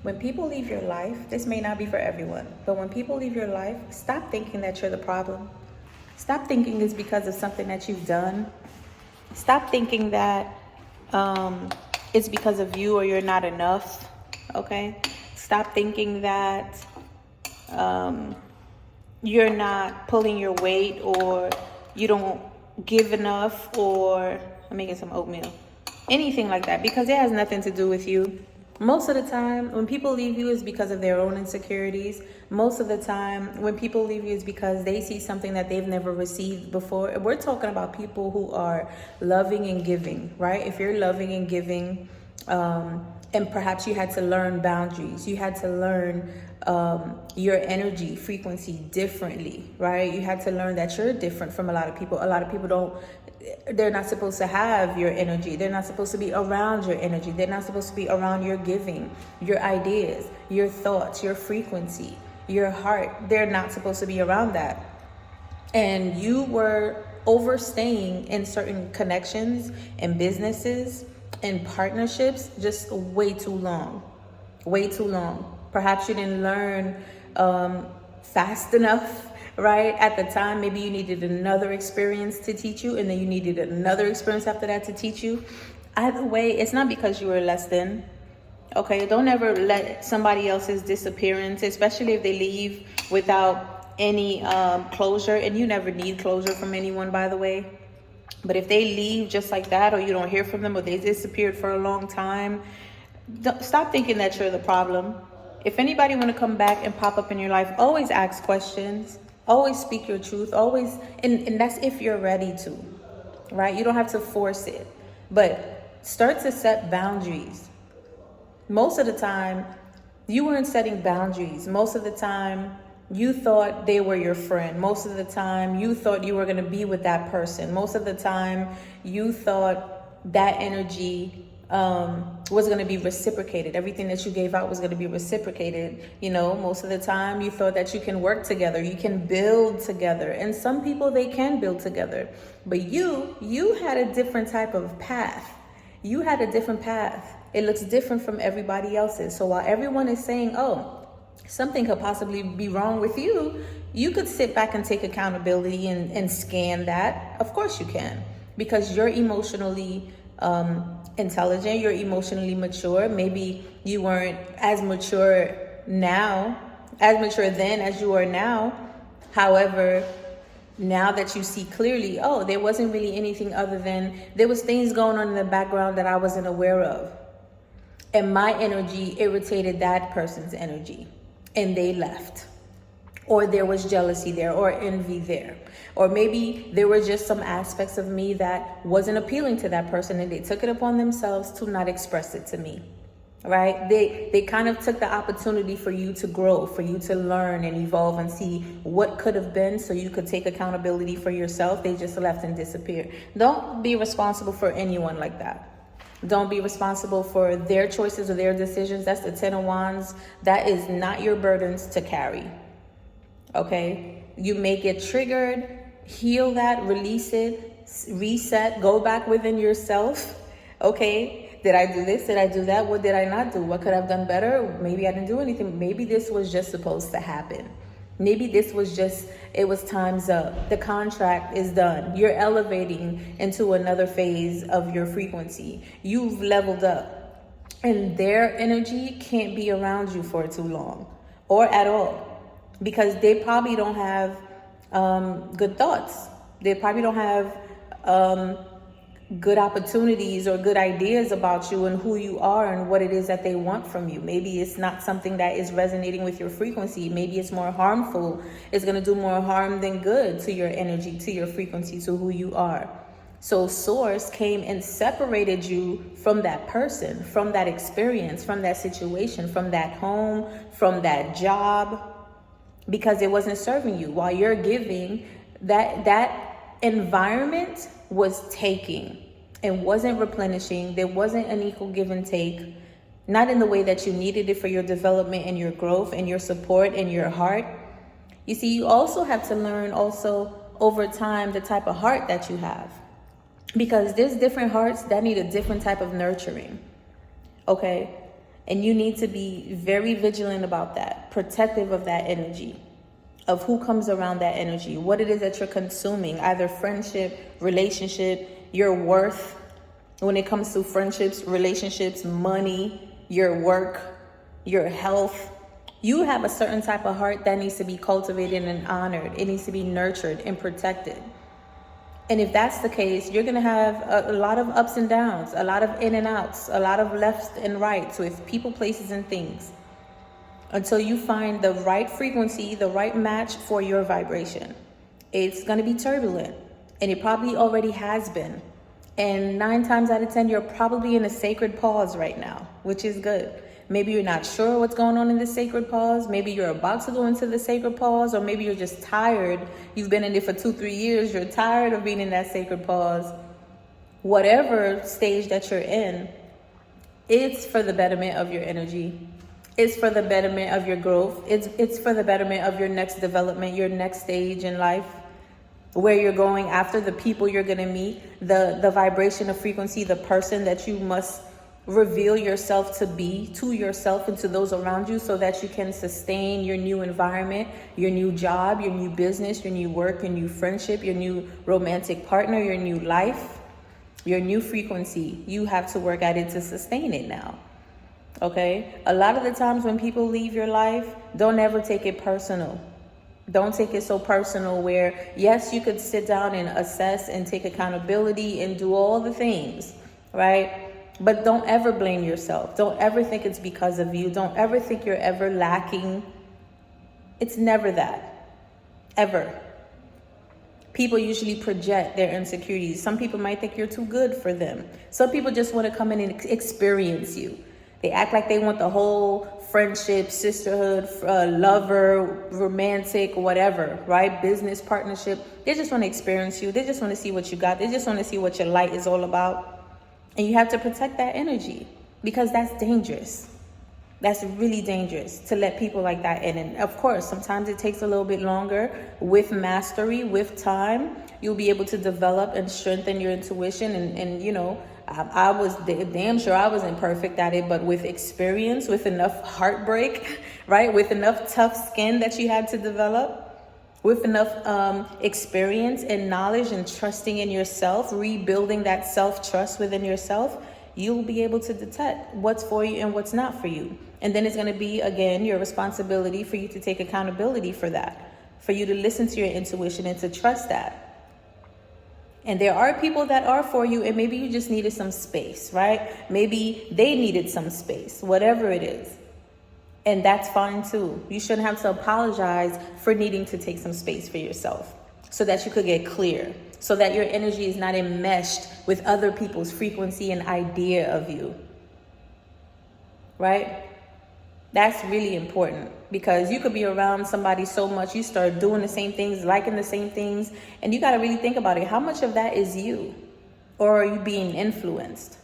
When people leave your life, this may not be for everyone, but when people leave your life, stop thinking that you're the problem. Stop thinking it's because of something that you've done. Stop thinking that it's because of you or you're not enough. Okay? Stop thinking that you're not pulling your weight, or you don't give enough, or I'm making some oatmeal. Anything like that, because it has nothing to do with you. Most of the time, when people leave you, is because of their own insecurities. Most of the time, when people leave you, is because they see something that they've never received before. We're talking about people who are loving and giving, right? If you're loving and giving, and perhaps you had to learn boundaries, you had to learn your energy frequency differently, right? You had to learn that you're different from a lot of people. A lot of people they're not supposed to have your energy. They're not supposed to be around your energy. They're not supposed to be around your giving, your ideas, your thoughts, your frequency, your heart. They're not supposed to be around that. And you were overstaying in certain connections and businesses and partnerships just way too long. Way too long. Perhaps you didn't learn fast enough, right? At the time, maybe you needed another experience to teach you, and then you needed another experience after that to teach you. Either way, it's not because you were less than. Okay, don't ever let somebody else's disappearance, especially if they leave without any closure, and you never need closure from anyone, by the way. But if they leave just like that, or you don't hear from them, or they disappeared for a long time, stop thinking that you're the problem. If anybody want to come back and pop up in your life, always ask questions. Always speak your truth. Always, and that's if you're ready to, right? You don't have to force it, but start to set boundaries. Most of the time, you weren't setting boundaries. Most of the time, you thought they were your friend. Most of the time, you thought you were going to be with that person. Most of the time, you thought that energy was going to be reciprocated. Everything that you gave out was going to be reciprocated. You know, most of the time you thought that you can work together, you can build together. And some people, they can build together. But you had a different type of path. You had a different path. It looks different from everybody else's. So while everyone is saying, oh, something could possibly be wrong with you, you could sit back and take accountability and scan that. Of course you can, because you're emotionally intelligent, you're emotionally mature. Maybe you weren't as mature then as you are now. However, now that you see clearly, oh, there wasn't really anything other than there was things going on in the background that I wasn't aware of. And my energy irritated that person's energy, and they left. Or there was jealousy there, or envy there. Or maybe there were just some aspects of me that wasn't appealing to that person, and they took it upon themselves to not express it to me, right? They kind of took the opportunity for you to grow, for you to learn and evolve and see what could have been, so you could take accountability for yourself. They just left and disappeared. Don't be responsible for anyone like that. Don't be responsible for their choices or their decisions. That's the 10 of Wands. That is not your burdens to carry. Okay? You may get triggered. Heal that, release it, reset, go back within yourself. Okay? Did I do this? Did I do that? What did I not do? What could I have done better? Maybe I didn't do anything. Maybe this was just supposed to happen. Maybe this was just, it was time's up. The contract is done. You're elevating into another phase of your frequency. You've leveled up. And their energy can't be around you for too long, or at all, because they probably don't have good thoughts. They probably don't have good opportunities or good ideas about you and who you are and what it is that they want from you. Maybe it's not something that is resonating with your frequency. Maybe it's more harmful. It's going to do more harm than good to your energy, to your frequency, to who you are. So Source came and separated you from that person, from that experience, from that situation, from that home, from that job, because it wasn't serving you. While you're giving, that environment was taking and wasn't replenishing. There wasn't an equal give and take, not in the way that you needed it for your development and your growth and your support and your heart. You see, you also have to learn also over time the type of heart that you have, because there's different hearts that need a different type of nurturing. Okay? And you need to be very vigilant about that, protective of that energy, of who comes around that energy, what it is that you're consuming, either friendship, relationship, your worth when it comes to friendships, relationships, money, your work, your health. You have a certain type of heart that needs to be cultivated and honored. It needs to be nurtured and protected. And if that's the case, you're going to have a lot of ups and downs, a lot of in and outs, a lot of lefts and rights with people, places, and things, until you find the right frequency, the right match for your vibration. It's going to be turbulent, and it probably already has been. And 9 times out of 10, you're probably in a sacred pause right now, which is good. Maybe you're not sure what's going on in the sacred pause. Maybe you're about to go into the sacred pause, or maybe you're just tired. You've been in it for 2-3 years. You're tired of being in that sacred pause. Whatever stage that you're in, it's for the betterment of your energy. It's for the betterment of your growth. It's for the betterment of your next development, your next stage in life, where you're going after, the people you're going to meet, the vibration of frequency, the person that you must reveal yourself to be to yourself and to those around you, so that you can sustain your new environment, your new job, your new business, your new work, your new friendship, your new romantic partner, your new life, your new frequency. You have to work at it to sustain it now. Okay? A lot of the times when people leave your life, don't ever take it personal. Don't take it so personal where, yes, you could sit down and assess and take accountability and do all the things, right? But don't ever blame yourself. Don't ever think it's because of you. Don't ever think you're ever lacking. It's never that. Ever. People usually project their insecurities. Some people might think you're too good for them. Some people just want to come in and experience you. They act like they want the whole friendship, sisterhood, lover, romantic, whatever, right? Business partnership. They just want to experience you. They just want to see what you got. They just want to see what your light is all about. And you have to protect that energy, because that's dangerous. That's really dangerous to let people like that in. And of course, sometimes it takes a little bit longer. With mastery, with time, you'll be able to develop and strengthen your intuition. And you know, I was damn sure I wasn't perfect at it, but with experience, with enough heartbreak, right? With enough tough skin that you had to develop, with enough experience and knowledge and trusting in yourself, rebuilding that self-trust within yourself, you'll be able to detect what's for you and what's not for you. And then it's going to be, again, your responsibility for you to take accountability for that, for you to listen to your intuition and to trust that. And there are people that are for you, and maybe you just needed some space, right? Maybe they needed some space, whatever it is. And that's fine too. You shouldn't have to apologize for needing to take some space for yourself, so that you could get clear, so that your energy is not enmeshed with other people's frequency and idea of you, right? That's really important, because you could be around somebody so much, you start doing the same things, liking the same things, and you got to really think about it. How much of that is you, or are you being influenced?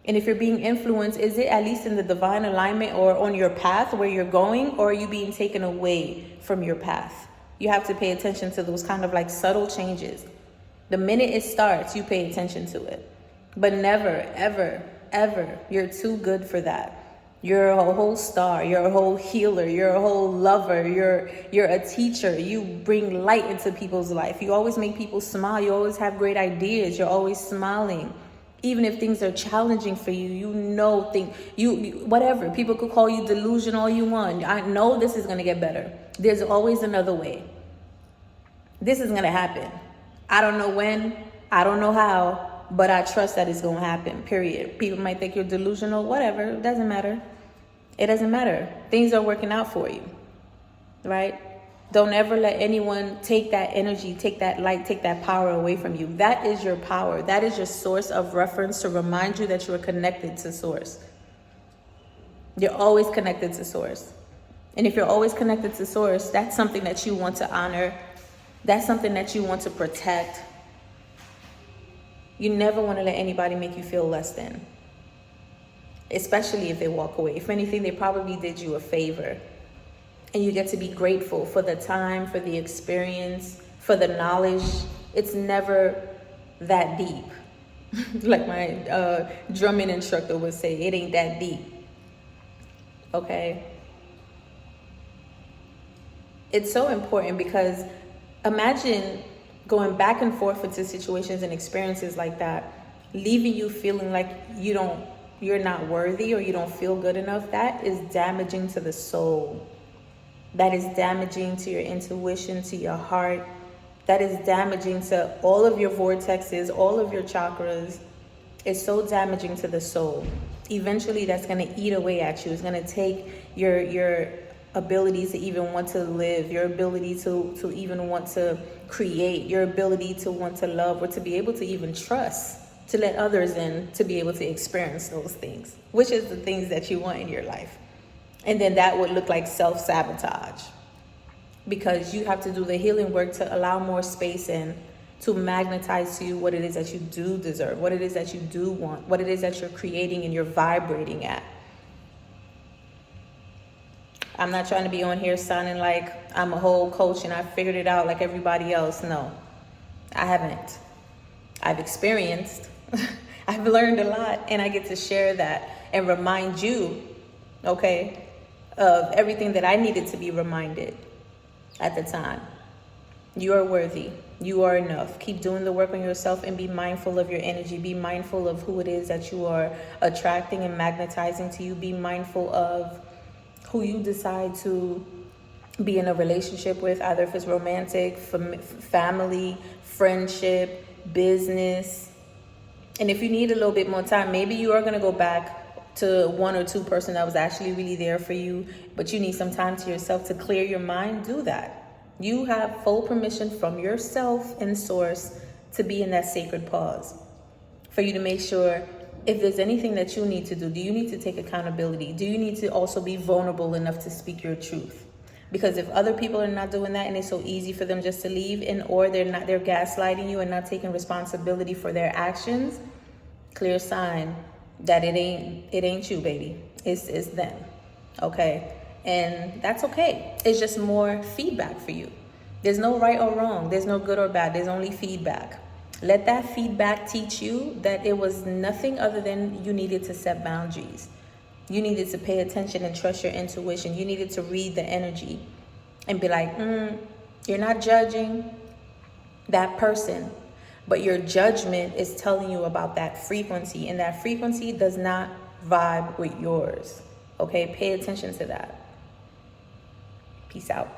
And if you're being influenced, is it at least in the divine alignment or on your path where you're going, or are you being taken away from your path? You have to pay attention to those kind of like subtle changes. The minute it starts, you pay attention to it. But never, ever, ever, you're too good for that. You're a whole star. You're a whole healer. You're a whole lover. You're a teacher. You bring light into people's life. You always make people smile. You always have great ideas. You're always smiling. Even if things are challenging for you, whatever. People could call you delusional all you want. I know this is going to get better. There's always another way. This is going to happen. I don't know when, I don't know how, but I trust that it's going to happen, period. People might think you're delusional, whatever. It doesn't matter. It doesn't matter. Things are working out for you, right? Don't ever let anyone take that energy, take that light, take that power away from you. That is your power. That is your source of reference to remind you that you are connected to source. You're always connected to source. And if you're always connected to source, that's something that you want to honor. That's something that you want to protect. You never want to let anybody make you feel less than, especially if they walk away. If anything, they probably did you a favor. And you get to be grateful for the time, for the experience, for the knowledge. It's never that deep. Like my drumming instructor would say, it ain't that deep. okay? It's so important because imagine going back and forth into situations and experiences like that, leaving you feeling like you're not worthy or you don't feel good enough. That is damaging to the soul. That is damaging to your intuition, to your heart. That is damaging to all of your vortexes, all of your chakras. It's so damaging to the soul. Eventually, that's going to eat away at you. It's going to take your ability to even want to live, your ability to even want to create, your ability to want to love, or to be able to even trust, to let others in, to be able to experience those things, which is the things that you want in your life. And then that would look like self-sabotage, because you have to do the healing work to allow more space in, to magnetize to you what it is that you do deserve, what it is that you do want, what it is that you're creating and you're vibrating at. I'm not trying to be on here sounding like I'm a whole coach and I figured it out like everybody else. No, I haven't. I've experienced, I've learned a lot, and I get to share that and remind you, okay, of everything that I needed to be reminded at the time. You are worthy. You are enough. Keep doing the work on yourself and be mindful of your energy. Be mindful of who it is that you are attracting and magnetizing to you. Be mindful of who you decide to be in a relationship with, either if it's romantic, family, friendship, business. And if you need a little bit more time, maybe you are going to go back to one or two person that was actually really there for you, but you need some time to yourself to clear your mind. Do that. You have full permission from yourself and source to be in that sacred pause, for you to make sure if there's anything that you need to do you need to take accountability? Do you need to also be vulnerable enough to speak your truth? Because if other people are not doing that and it's so easy for them just to leave, or they're gaslighting you and not taking responsibility for their actions, clear sign that it ain't you, baby. It's them. Okay? And that's okay. It's just more feedback for you. There's no right or wrong. There's no good or bad. There's only feedback. Let that feedback teach you that it was nothing other than you needed to set boundaries. You needed to pay attention and trust your intuition. You needed to read the energy and be like, you're not judging that person, but your judgment is telling you about that frequency, and that frequency does not vibe with yours. Okay, pay attention to that. Peace out.